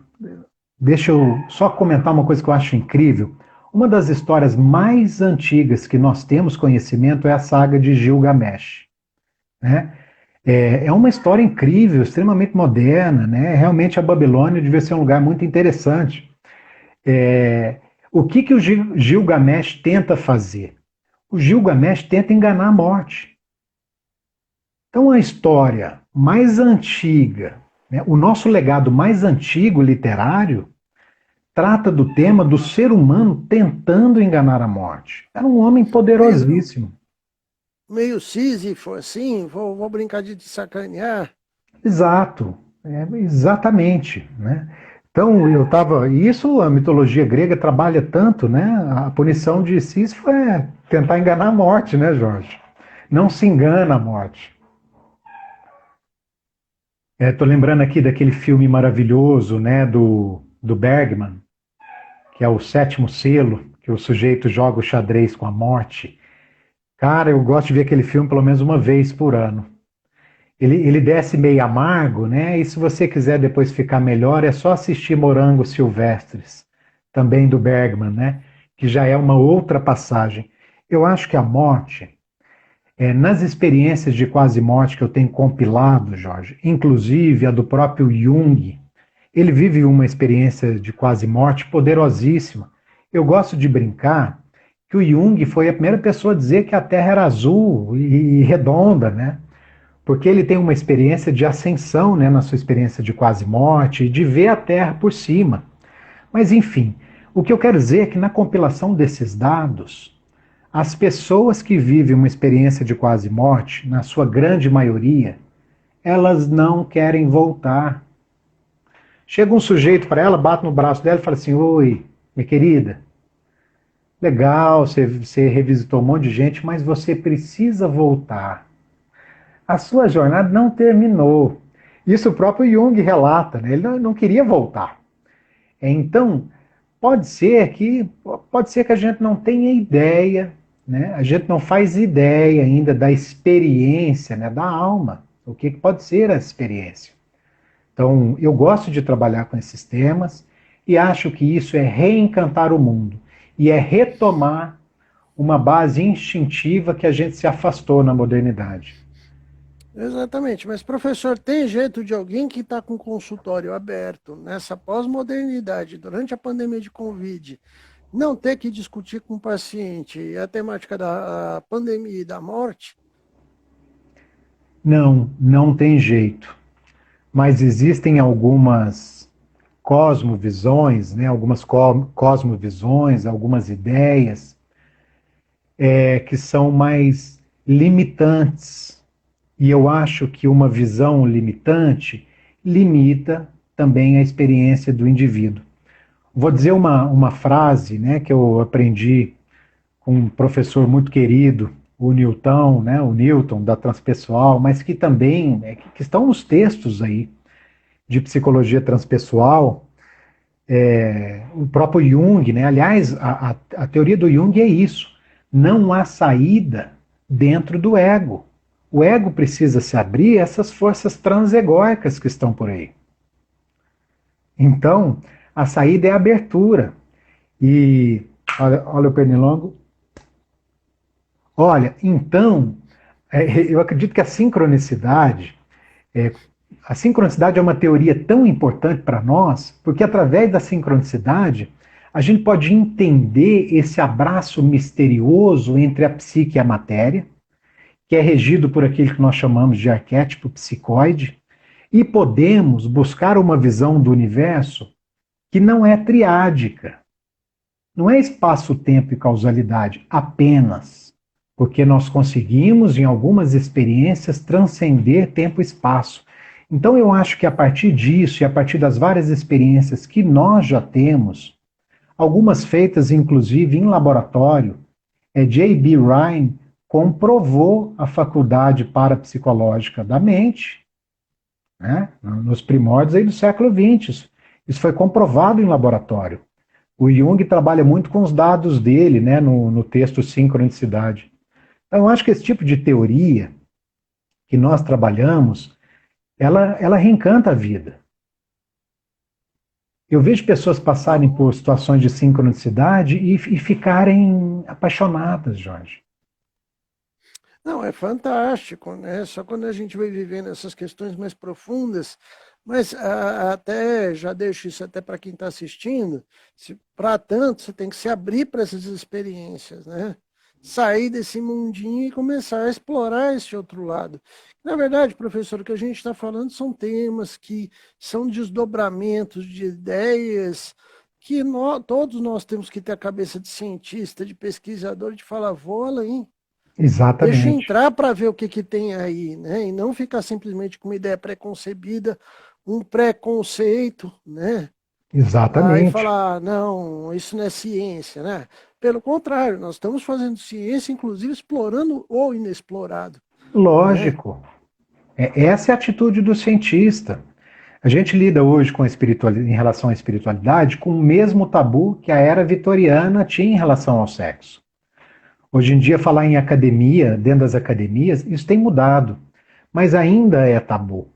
Deixa eu só comentar uma coisa que eu acho incrível. Uma das histórias mais antigas que nós temos conhecimento é a saga de Gilgamesh, né? É uma história incrível, extremamente moderna, né? Realmente a Babilônia devia ser um lugar muito interessante. O que o Gilgamesh tenta fazer? O Gilgamesh tenta enganar a morte. Então a história mais antiga, né, o nosso legado mais antigo literário, trata do tema do ser humano tentando enganar a morte. Era um homem Meio, poderosíssimo. meio Sísifo, assim, vou brincar de te sacanear. Exato, exatamente, né? Então eu estava, isso a mitologia grega trabalha tanto, né? A punição de Sísifo é tentar enganar a morte, né, Jorge? Não se engana a morte. Estou lembrando aqui daquele filme maravilhoso, né, do Bergman, que é o Sétimo Selo, que o sujeito joga o xadrez com a morte. Cara, eu gosto de ver aquele filme pelo menos uma vez por ano. Ele desce meio amargo, né? E se você quiser depois ficar melhor, é só assistir Morangos Silvestres, também do Bergman, né? Que já é uma outra passagem. Eu acho que a morte, nas experiências de quase morte que eu tenho compilado, Jorge, inclusive a do próprio Jung, ele vive uma experiência de quase morte poderosíssima. Eu gosto de brincar que o Jung foi a primeira pessoa a dizer que a Terra era azul e redonda, né? Porque ele tem uma experiência de ascensão, né, na sua experiência de quase morte, de ver a Terra por cima. Mas, enfim, o que eu quero dizer é que na compilação desses dados, as pessoas que vivem uma experiência de quase morte, na sua grande maioria, elas não querem voltar. Chega um sujeito para ela, bate no braço dela e fala assim: Oi, minha querida, legal, você revisitou um monte de gente, mas você precisa voltar. A sua jornada não terminou. Isso o próprio Jung relata, né? Ele não queria voltar. Então, pode ser que a gente não tenha ideia, né? A gente não faz ideia ainda da experiência, né, da alma. O que pode ser a experiência? Então, eu gosto de trabalhar com esses temas e acho que isso é reencantar o mundo e é retomar uma base instintiva que a gente se afastou na modernidade. Exatamente, mas professor, tem jeito de alguém que está com consultório aberto nessa pós-modernidade, durante a pandemia de Covid, não ter que discutir com o paciente a temática da pandemia e da morte? Não, não tem jeito. Mas existem algumas cosmovisões, né, algumas cosmovisões, algumas ideias que são mais limitantes. E eu acho que uma visão limitante limita também a experiência do indivíduo. Vou dizer uma frase, né, que eu aprendi com um professor muito querido, o Newton, né, o Newton da transpessoal, mas que também que estão nos textos aí de psicologia transpessoal, o próprio Jung, né? Aliás, a teoria do Jung é isso. Não há saída dentro do ego. O ego precisa se abrir a essas forças transegóicas que estão por aí. Então, a saída é a abertura. E olha o pernilongo. Olha, então, eu acredito que é, a sincronicidade é uma teoria tão importante para nós, porque através da sincronicidade a gente pode entender esse abraço misterioso entre a psique e a matéria, que é regido por aquilo que nós chamamos de arquétipo psicoide, e podemos buscar uma visão do universo que não é triádica, não é espaço-tempo e causalidade apenas, porque nós conseguimos, em algumas experiências, transcender tempo e espaço. Então, eu acho que a partir disso e a partir das várias experiências que nós já temos, algumas feitas inclusive em laboratório, J.B. Ryan comprovou a faculdade parapsicológica da mente, né, nos primórdios aí do século XX. Isso foi comprovado em laboratório. O Jung trabalha muito com os dados dele, né, no texto Sincronicidade. Então, eu acho que esse tipo de teoria que nós trabalhamos, ela reencanta a vida. Eu vejo pessoas passarem por situações de sincronicidade e ficarem apaixonadas, Jorge. Não, é fantástico, né? Só quando a gente vai vivendo essas questões mais profundas, mas até já deixo isso até para quem está assistindo, para tanto você tem que se abrir para essas experiências, né? Sair desse mundinho e começar a explorar esse outro lado. Na verdade, professor, o que a gente está falando são temas que são desdobramentos de ideias que todos nós temos que ter a cabeça de cientista, de pesquisador, de falar, vou além. Deixa Exatamente. entrar para ver o que, que tem aí, né? E não ficar simplesmente com uma ideia preconcebida, um preconceito, né? Aí Exatamente. falar, não, isso não é ciência, né? Pelo contrário, nós estamos fazendo ciência, inclusive explorando o inexplorado, né? Lógico. Essa é a atitude do cientista. A gente lida hoje com em relação à espiritualidade com o mesmo tabu que a era vitoriana tinha em relação ao sexo. Hoje em dia, falar em academia, dentro das academias, isso tem mudado, mas ainda é tabu.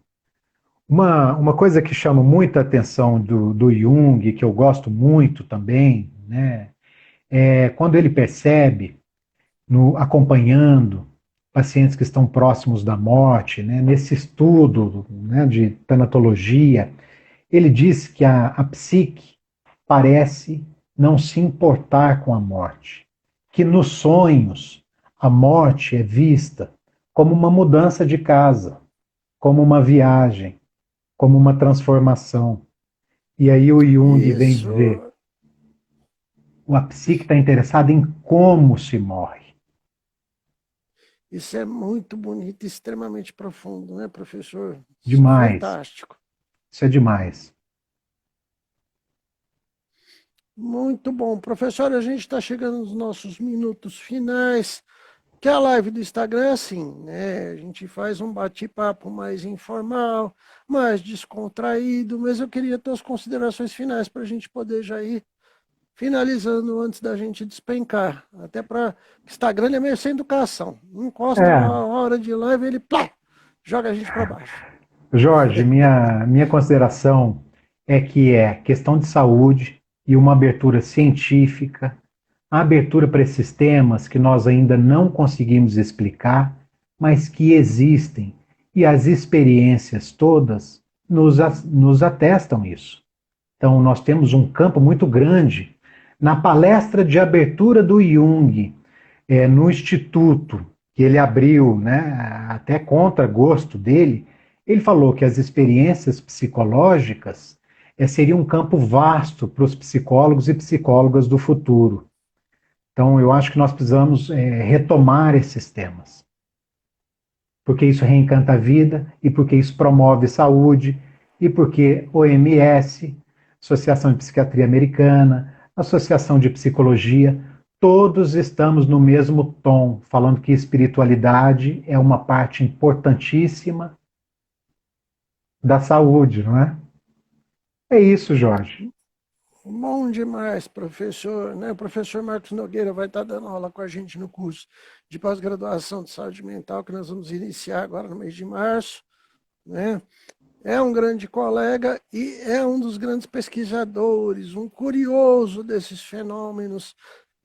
Uma coisa que chama muita atenção do Jung, que eu gosto muito também, né, é quando ele percebe, acompanhando pacientes que estão próximos da morte, né, nesse estudo, né, de tanatologia, ele diz que a psique parece não se importar com a morte, que nos sonhos a morte é vista como uma mudança de casa, como uma viagem, como uma transformação. E aí o Jung vem dizer, Isso, a psique está interessada em como se morre. isso é muito bonito e extremamente profundo, né, professor? Isso é Demais. fantástico. Isso é demais. Muito bom. Professor, a gente está chegando nos nossos minutos finais. Que a live do Instagram é assim, né? A gente faz um bate-papo mais informal, mais descontraído, mas eu queria ter as considerações finais para a gente poder já ir finalizando antes da gente despencar, até para o Instagram ele é meio sem educação. Não encosta É, na hora de live, ele plá, joga a gente para baixo. Jorge, minha consideração é questão de saúde e uma abertura científica, a abertura para esses temas que nós ainda não conseguimos explicar, mas que existem, e as experiências todas nos atestam isso. Então, nós temos um campo muito grande. Na palestra de abertura do Jung, no Instituto, que ele abriu, né, até contra gosto dele, ele falou que as experiências psicológicas seriam um campo vasto para os psicólogos e psicólogas do futuro. Então, eu acho que nós precisamos retomar esses temas, porque isso reencanta a vida e porque isso promove saúde e porque OMS, Associação de Psiquiatria Americana, Associação de Psicologia, todos estamos no mesmo tom, falando que espiritualidade é uma parte importantíssima da saúde, não é? É isso, Jorge. Bom demais, professor. Né? O professor Marcos Nogueira vai estar dando aula com a gente no curso de pós-graduação de saúde mental que nós vamos iniciar agora no mês de março. Né? É um grande colega e é um dos grandes pesquisadores, um curioso desses fenômenos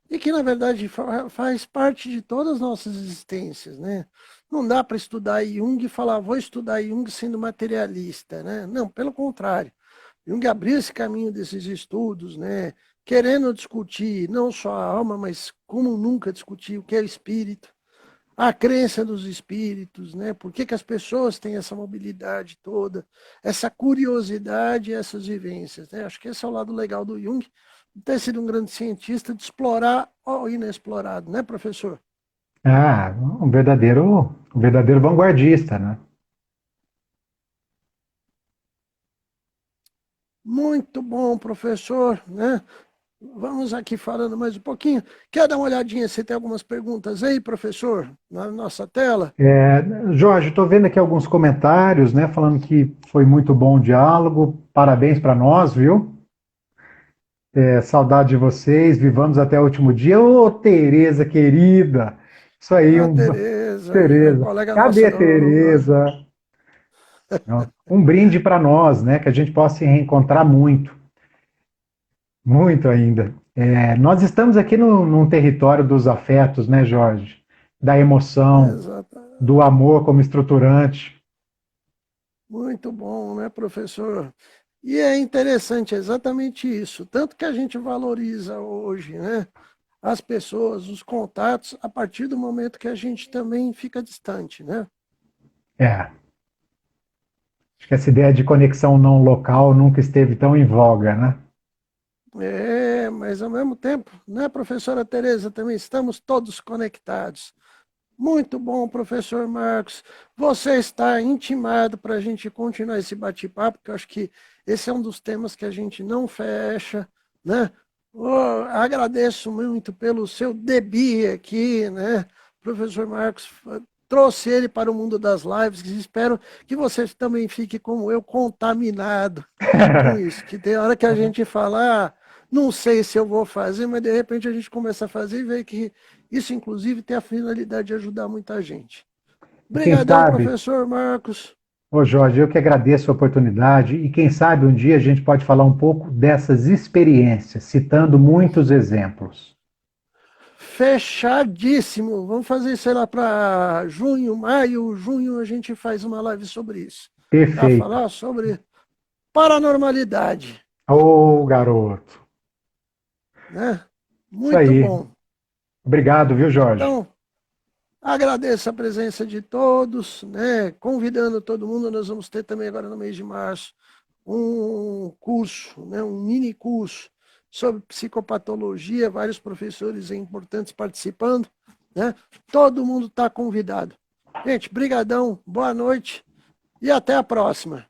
e que, na verdade, faz parte de todas as nossas existências. Né? Não dá para estudar Jung e falar, vou estudar Jung sendo materialista. Né? Não, pelo contrário. Jung abriu esse caminho desses estudos, né? Querendo discutir não só a alma, mas como nunca discutir o que é o espírito, a crença dos espíritos, né? Por que as pessoas têm essa mobilidade toda, essa curiosidade, essas vivências. Né? Acho que esse é o lado legal do Jung, de ter sido um grande cientista, de explorar o inexplorado, né, professor? Ah, um verdadeiro vanguardista, né? Muito bom, professor, né? Vamos aqui falando mais um pouquinho. Quer dar uma olhadinha se tem algumas perguntas aí, professor, na nossa tela? Jorge, estou vendo aqui alguns comentários, né, falando que foi muito bom o diálogo. Parabéns para nós, viu? Saudade de vocês, vivamos até o último dia. Ô, Tereza querida! Isso aí, A Tereza, é Tereza. colega nossa Cadê Tereza? Um brinde para nós, né, que a gente possa se reencontrar muito, muito ainda. Nós estamos aqui num território dos afetos, né, Jorge? Da emoção, Exato. do amor como estruturante. Muito bom, né, professor? E é interessante exatamente isso. Tanto que a gente valoriza hoje, né, as pessoas, os contatos, a partir do momento que a gente também fica distante, né? É, acho que essa ideia de conexão não local nunca esteve tão em voga, né? Mas ao mesmo tempo, né, professora Tereza, também estamos todos conectados. Muito bom, professor Marcos. Você está intimado para a gente continuar esse bate-papo, porque eu acho que esse é um dos temas que a gente não fecha, né? Agradeço muito pelo seu debut aqui, né? Professor Marcos trouxe ele para o mundo das lives, e espero que você também fique como eu, contaminado com isso, que tem hora que a gente fala, não sei se eu vou fazer, mas de repente a gente começa a fazer e vê que isso, inclusive, tem a finalidade de ajudar muita gente. E quem Obrigadão, sabe, professor Marcos. ô Jorge, eu que agradeço a oportunidade e quem sabe um dia a gente pode falar um pouco dessas experiências, citando muitos exemplos. Fechadíssimo. Vamos fazer, sei lá, para junho, maio, junho, a gente faz uma live sobre isso. Tá? Perfeito. Falar sobre paranormalidade, Ô, garoto. né? Isso Muito aí. bom. Obrigado, viu, Jorge? Então, agradeço a presença de todos, né? Convidando todo mundo, nós vamos ter também agora no mês de março um curso, né? Um mini curso sobre psicopatologia, vários professores importantes participando, né? Todo mundo está convidado. Gente, brigadão, boa noite e até a próxima.